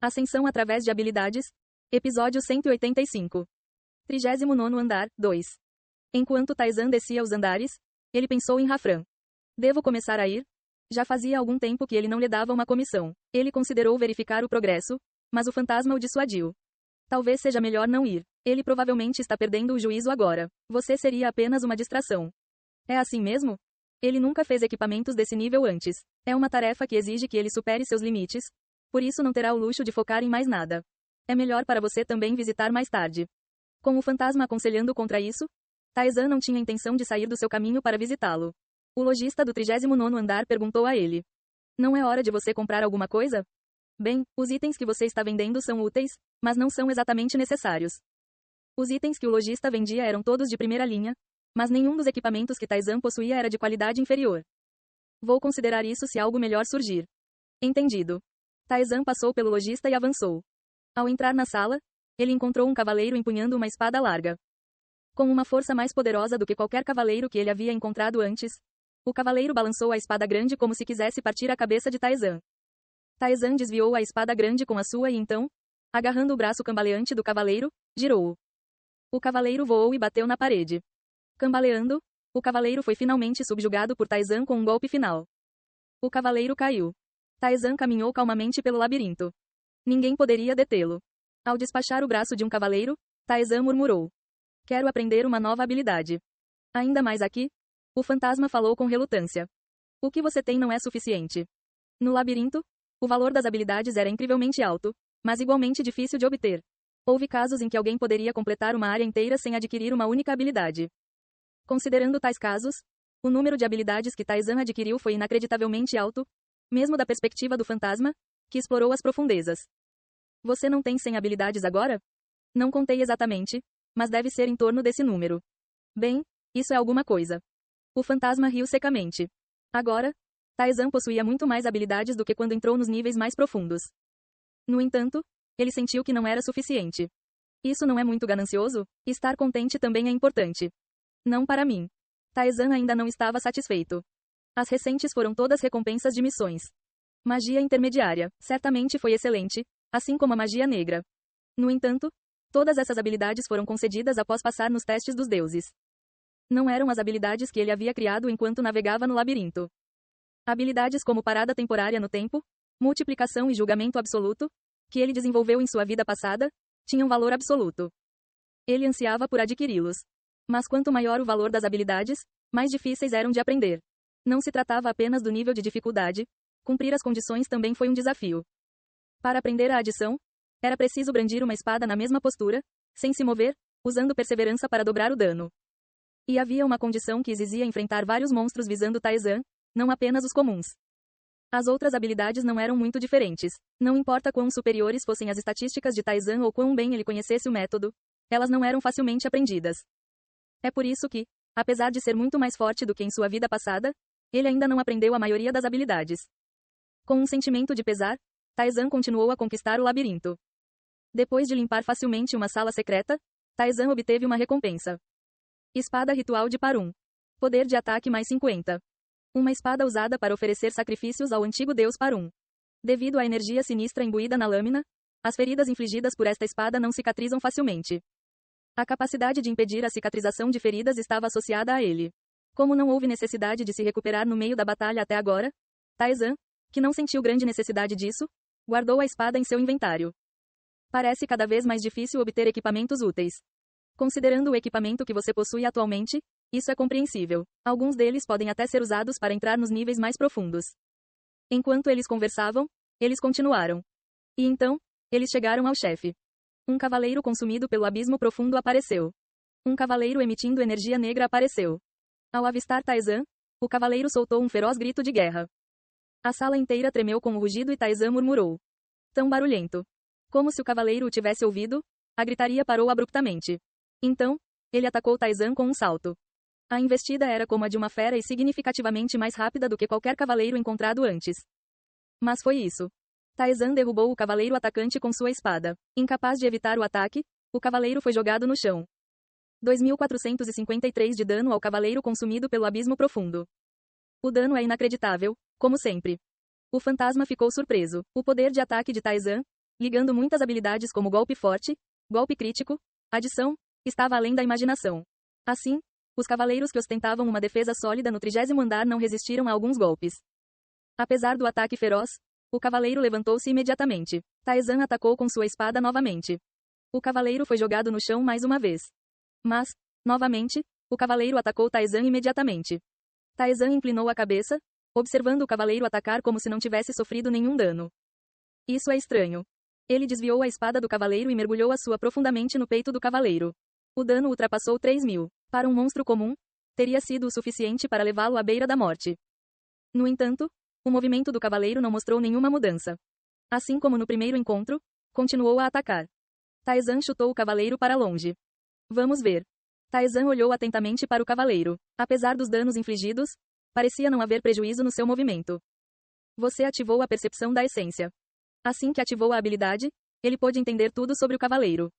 Ascensão através de habilidades. Episódio 185. 39º andar, 2. Enquanto Taizan descia os andares, ele pensou em Rafran. Devo começar a ir? Já fazia algum tempo que ele não lhe dava uma comissão. Ele considerou verificar o progresso, mas o fantasma o dissuadiu. Talvez seja melhor não ir. Ele provavelmente está perdendo o juízo agora. Você seria apenas uma distração. É assim mesmo? Ele nunca fez equipamentos desse nível antes. É uma tarefa que exige que ele supere seus limites, por isso não terá o luxo de focar em mais nada. É melhor para você também visitar mais tarde. Com o fantasma aconselhando contra isso, Taizan não tinha intenção de sair do seu caminho para visitá-lo. O lojista do 39º andar perguntou a ele. Não é hora de você comprar alguma coisa? Bem, os itens que você está vendendo são úteis, mas não são exatamente necessários. Os itens que o lojista vendia eram todos de primeira linha, mas nenhum dos equipamentos que Taizan possuía era de qualidade inferior. Vou considerar isso se algo melhor surgir. Entendido. Taizan passou pelo lojista e avançou. Ao entrar na sala, ele encontrou um cavaleiro empunhando uma espada larga. Com uma força mais poderosa do que qualquer cavaleiro que ele havia encontrado antes, o cavaleiro balançou a espada grande como se quisesse partir a cabeça de Taizan. Taizan desviou a espada grande com a sua e então, agarrando o braço cambaleante do cavaleiro, girou-o. O cavaleiro voou e bateu na parede. Cambaleando, o cavaleiro foi finalmente subjugado por Taizan com um golpe final. O cavaleiro caiu. Taizan caminhou calmamente pelo labirinto. Ninguém poderia detê-lo. Ao despachar o braço de um cavaleiro, Taizan murmurou. Quero aprender uma nova habilidade. Ainda mais aqui? O fantasma falou com relutância. O que você tem não é suficiente. No labirinto, o valor das habilidades era incrivelmente alto, mas igualmente difícil de obter. Houve casos em que alguém poderia completar uma área inteira sem adquirir uma única habilidade. Considerando tais casos, o número de habilidades que Taizan adquiriu foi inacreditavelmente alto, mesmo da perspectiva do fantasma, que explorou as profundezas. Você não tem 100 habilidades agora? Não contei exatamente, mas deve ser em torno desse número. Bem, isso é alguma coisa. O fantasma riu secamente. Agora, Taizan possuía muito mais habilidades do que quando entrou nos níveis mais profundos. No entanto, ele sentiu que não era suficiente. Isso não é muito ganancioso? Estar contente também é importante. Não para mim. Taizan ainda não estava satisfeito. As recentes foram todas recompensas de missões. Magia intermediária, certamente foi excelente, assim como a magia negra. No entanto, todas essas habilidades foram concedidas após passar nos testes dos deuses. Não eram as habilidades que ele havia criado enquanto navegava no labirinto. Habilidades como parada temporária no tempo, multiplicação e julgamento absoluto, que ele desenvolveu em sua vida passada, tinham valor absoluto. Ele ansiava por adquiri-los. Mas quanto maior o valor das habilidades, mais difíceis eram de aprender. Não se tratava apenas do nível de dificuldade, cumprir as condições também foi um desafio. Para aprender a adição, era preciso brandir uma espada na mesma postura, sem se mover, usando perseverança para dobrar o dano. E havia uma condição que exigia enfrentar vários monstros visando Taizan, não apenas os comuns. As outras habilidades não eram muito diferentes. Não importa quão superiores fossem as estatísticas de Taizan ou quão bem ele conhecesse o método, elas não eram facilmente aprendidas. É por isso que, apesar de ser muito mais forte do que em sua vida passada, ele ainda não aprendeu a maioria das habilidades. Com um sentimento de pesar, Taizan continuou a conquistar o labirinto. Depois de limpar facilmente uma sala secreta, Taizan obteve uma recompensa. Espada ritual de Parun. Poder de ataque mais 50. Uma espada usada para oferecer sacrifícios ao antigo deus Parun. Devido à energia sinistra imbuída na lâmina, as feridas infligidas por esta espada não cicatrizam facilmente. A capacidade de impedir a cicatrização de feridas estava associada a ele. Como não houve necessidade de se recuperar no meio da batalha até agora, Taizan, que não sentiu grande necessidade disso, guardou a espada em seu inventário. Parece cada vez mais difícil obter equipamentos úteis. Considerando o equipamento que você possui atualmente, isso é compreensível. Alguns deles podem até ser usados para entrar nos níveis mais profundos. Enquanto eles conversavam, eles continuaram. E então, eles chegaram ao chefe. Um cavaleiro consumido pelo abismo profundo apareceu. Um cavaleiro emitindo energia negra apareceu. Ao avistar Taizan, o cavaleiro soltou um feroz grito de guerra. A sala inteira tremeu com o rugido e Taizan murmurou. Tão barulhento. Como se o cavaleiro o tivesse ouvido, a gritaria parou abruptamente. Então, ele atacou Taizan com um salto. A investida era como a de uma fera e significativamente mais rápida do que qualquer cavaleiro encontrado antes. Mas foi isso. Taizan derrubou o cavaleiro atacante com sua espada. Incapaz de evitar o ataque, o cavaleiro foi jogado no chão. 2.453 de dano ao cavaleiro consumido pelo abismo profundo. O dano é inacreditável, como sempre. O fantasma ficou surpreso. O poder de ataque de Taizan, ligando muitas habilidades como golpe forte, golpe crítico, adição, estava além da imaginação. Assim, os cavaleiros que ostentavam uma defesa sólida no 30º andar não resistiram a alguns golpes. Apesar do ataque feroz, o cavaleiro levantou-se imediatamente. Taizan atacou com sua espada novamente. O cavaleiro foi jogado no chão mais uma vez. Mas, novamente, o cavaleiro atacou Taizan imediatamente. Taizan inclinou a cabeça, observando o cavaleiro atacar como se não tivesse sofrido nenhum dano. Isso é estranho. Ele desviou a espada do cavaleiro e mergulhou a sua profundamente no peito do cavaleiro. O dano ultrapassou 3.000. Para um monstro comum, teria sido o suficiente para levá-lo à beira da morte. No entanto, o movimento do cavaleiro não mostrou nenhuma mudança. Assim como no primeiro encontro, continuou a atacar. Taizan chutou o cavaleiro para longe. Vamos ver. Taizan olhou atentamente para o cavaleiro. Apesar dos danos infligidos, parecia não haver prejuízo no seu movimento. Você ativou a percepção da essência. Assim que ativou a habilidade, ele pôde entender tudo sobre o cavaleiro.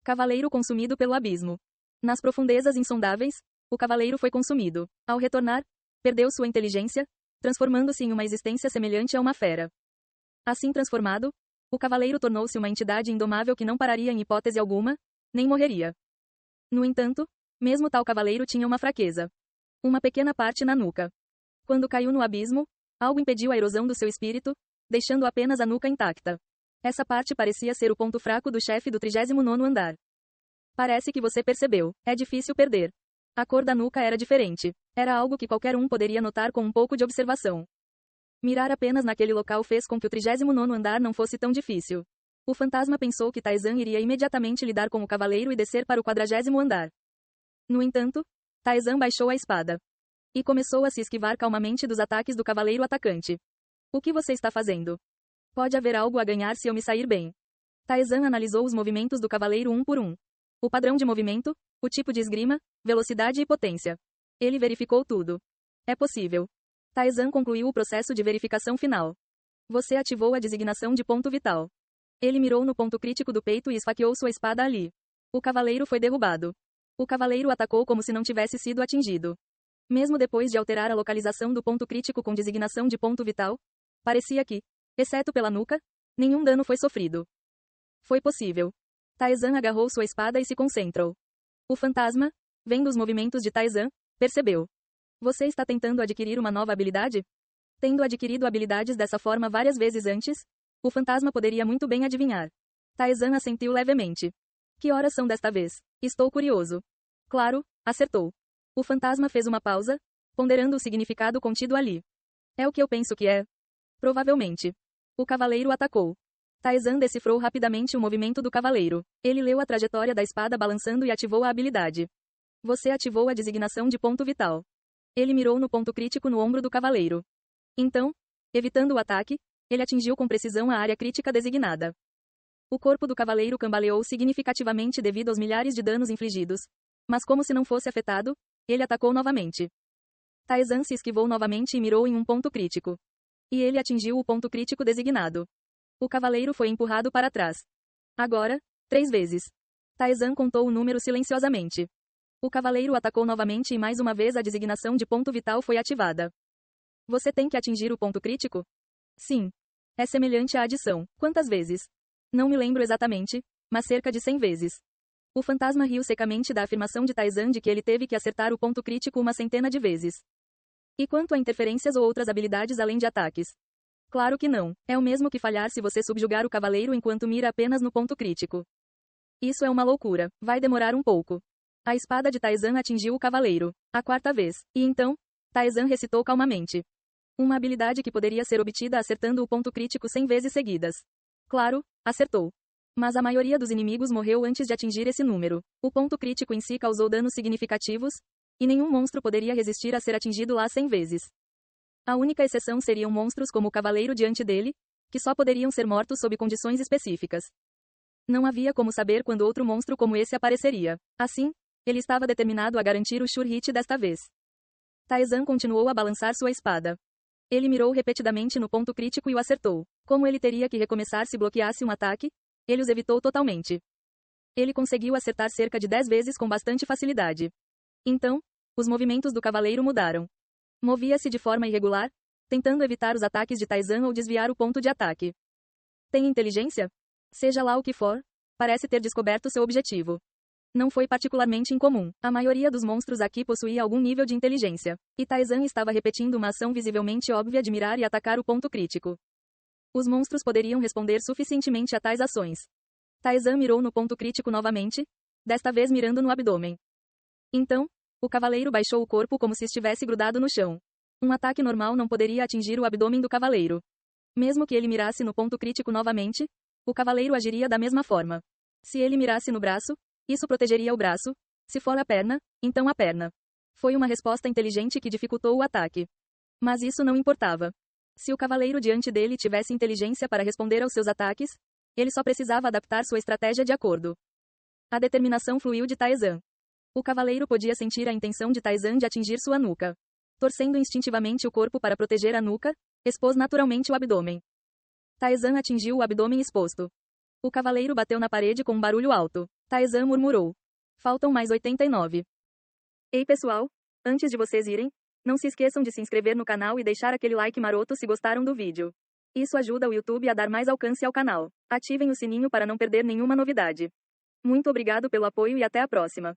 Cavaleiro consumido pelo abismo. Nas profundezas insondáveis, o cavaleiro foi consumido. Ao retornar, perdeu sua inteligência, transformando-se em uma existência semelhante a uma fera. Assim transformado, o cavaleiro tornou-se uma entidade indomável que não pararia em hipótese alguma, nem morreria. No entanto, mesmo tal cavaleiro tinha uma fraqueza. Uma pequena parte na nuca. Quando caiu no abismo, algo impediu a erosão do seu espírito, deixando apenas a nuca intacta. Essa parte parecia ser o ponto fraco do chefe do 39º andar. Parece que você percebeu. É difícil perder. A cor da nuca era diferente. Era algo que qualquer um poderia notar com um pouco de observação. Mirar apenas naquele local fez com que o 39º andar não fosse tão difícil. O fantasma pensou que Taizan iria imediatamente lidar com o cavaleiro e descer para o 40º andar. No entanto, Taizan baixou a espada. E começou a se esquivar calmamente dos ataques do cavaleiro atacante. O que você está fazendo? Pode haver algo a ganhar se eu me sair bem. Taizan analisou os movimentos do cavaleiro um por um. O padrão de movimento, o tipo de esgrima, velocidade e potência. Ele verificou tudo. É possível. Taizan concluiu o processo de verificação final. Você ativou a designação de ponto vital. Ele mirou no ponto crítico do peito e esfaqueou sua espada ali. O cavaleiro foi derrubado. O cavaleiro atacou como se não tivesse sido atingido. Mesmo depois de alterar a localização do ponto crítico com designação de ponto vital, parecia que, exceto pela nuca, nenhum dano foi sofrido. Foi possível. Taizan agarrou sua espada e se concentrou. O fantasma, vendo os movimentos de Taizan, percebeu. Você está tentando adquirir uma nova habilidade? Tendo adquirido habilidades dessa forma várias vezes antes, o fantasma poderia muito bem adivinhar. Taizan assentiu levemente. Que horas são desta vez? Estou curioso. Claro, acertou. O fantasma fez uma pausa, ponderando o significado contido ali. É o que eu penso que é. Provavelmente. O cavaleiro atacou. Taizan decifrou rapidamente o movimento do cavaleiro. Ele leu a trajetória da espada balançando e ativou a habilidade. Você ativou a designação de ponto vital. Ele mirou no ponto crítico no ombro do cavaleiro. Então, evitando o ataque, ele atingiu com precisão a área crítica designada. O corpo do cavaleiro cambaleou significativamente devido aos milhares de danos infligidos. Mas como se não fosse afetado, ele atacou novamente. Taizan se esquivou novamente e mirou em um ponto crítico. E ele atingiu o ponto crítico designado. O cavaleiro foi empurrado para trás. Agora, 3 vezes. Taizan contou o número silenciosamente. O cavaleiro atacou novamente e mais uma vez a designação de ponto vital foi ativada. Você tem que atingir o ponto crítico? Sim. É semelhante à adição. Quantas vezes? Não me lembro exatamente, mas cerca de 100 vezes. O fantasma riu secamente da afirmação de Taizan de que ele teve que acertar o ponto crítico uma centena de vezes. E quanto a interferências ou outras habilidades além de ataques? Claro que não. É o mesmo que falhar se você subjugar o cavaleiro enquanto mira apenas no ponto crítico. Isso é uma loucura. Vai demorar um pouco. A espada de Taizan atingiu o cavaleiro. A 4ª vez. E então, Taizan recitou calmamente. Uma habilidade que poderia ser obtida acertando o ponto crítico 100 vezes seguidas. Claro, acertou. Mas a maioria dos inimigos morreu antes de atingir esse número. O ponto crítico em si causou danos significativos, e nenhum monstro poderia resistir a ser atingido lá 100 vezes. A única exceção seriam monstros como o cavaleiro diante dele, que só poderiam ser mortos sob condições específicas. Não havia como saber quando outro monstro como esse apareceria. Assim, ele estava determinado a garantir o sure hit desta vez. Taizan continuou a balançar sua espada. Ele mirou repetidamente no ponto crítico e o acertou. Como ele teria que recomeçar se bloqueasse um ataque, ele os evitou totalmente. Ele conseguiu acertar cerca de 10 vezes com bastante facilidade. Então, os movimentos do cavaleiro mudaram. Movia-se de forma irregular, tentando evitar os ataques de Taizan ou desviar o ponto de ataque. Tem inteligência? Seja lá o que for, parece ter descoberto seu objetivo. Não foi particularmente incomum. A maioria dos monstros aqui possuía algum nível de inteligência. E Taizan estava repetindo uma ação visivelmente óbvia de mirar e atacar o ponto crítico. Os monstros poderiam responder suficientemente a tais ações. Taizan mirou no ponto crítico novamente, desta vez mirando no abdômen. Então, o cavaleiro baixou o corpo como se estivesse grudado no chão. Um ataque normal não poderia atingir o abdômen do cavaleiro. Mesmo que ele mirasse no ponto crítico novamente, o cavaleiro agiria da mesma forma. Se ele mirasse no braço, isso protegeria o braço. Se for a perna, então a perna. Foi uma resposta inteligente que dificultou o ataque. Mas isso não importava. Se o cavaleiro diante dele tivesse inteligência para responder aos seus ataques, ele só precisava adaptar sua estratégia de acordo. A determinação fluiu de Taizan. O cavaleiro podia sentir a intenção de Taizan de atingir sua nuca. Torcendo instintivamente o corpo para proteger a nuca, expôs naturalmente o abdômen. Taizan atingiu o abdômen exposto. O cavaleiro bateu na parede com um barulho alto. Taizan murmurou. Faltam mais 89. Ei pessoal, antes de vocês irem, não se esqueçam de se inscrever no canal e deixar aquele like maroto se gostaram do vídeo. Isso ajuda o YouTube a dar mais alcance ao canal. Ativem o sininho para não perder nenhuma novidade. Muito obrigado pelo apoio e até a próxima.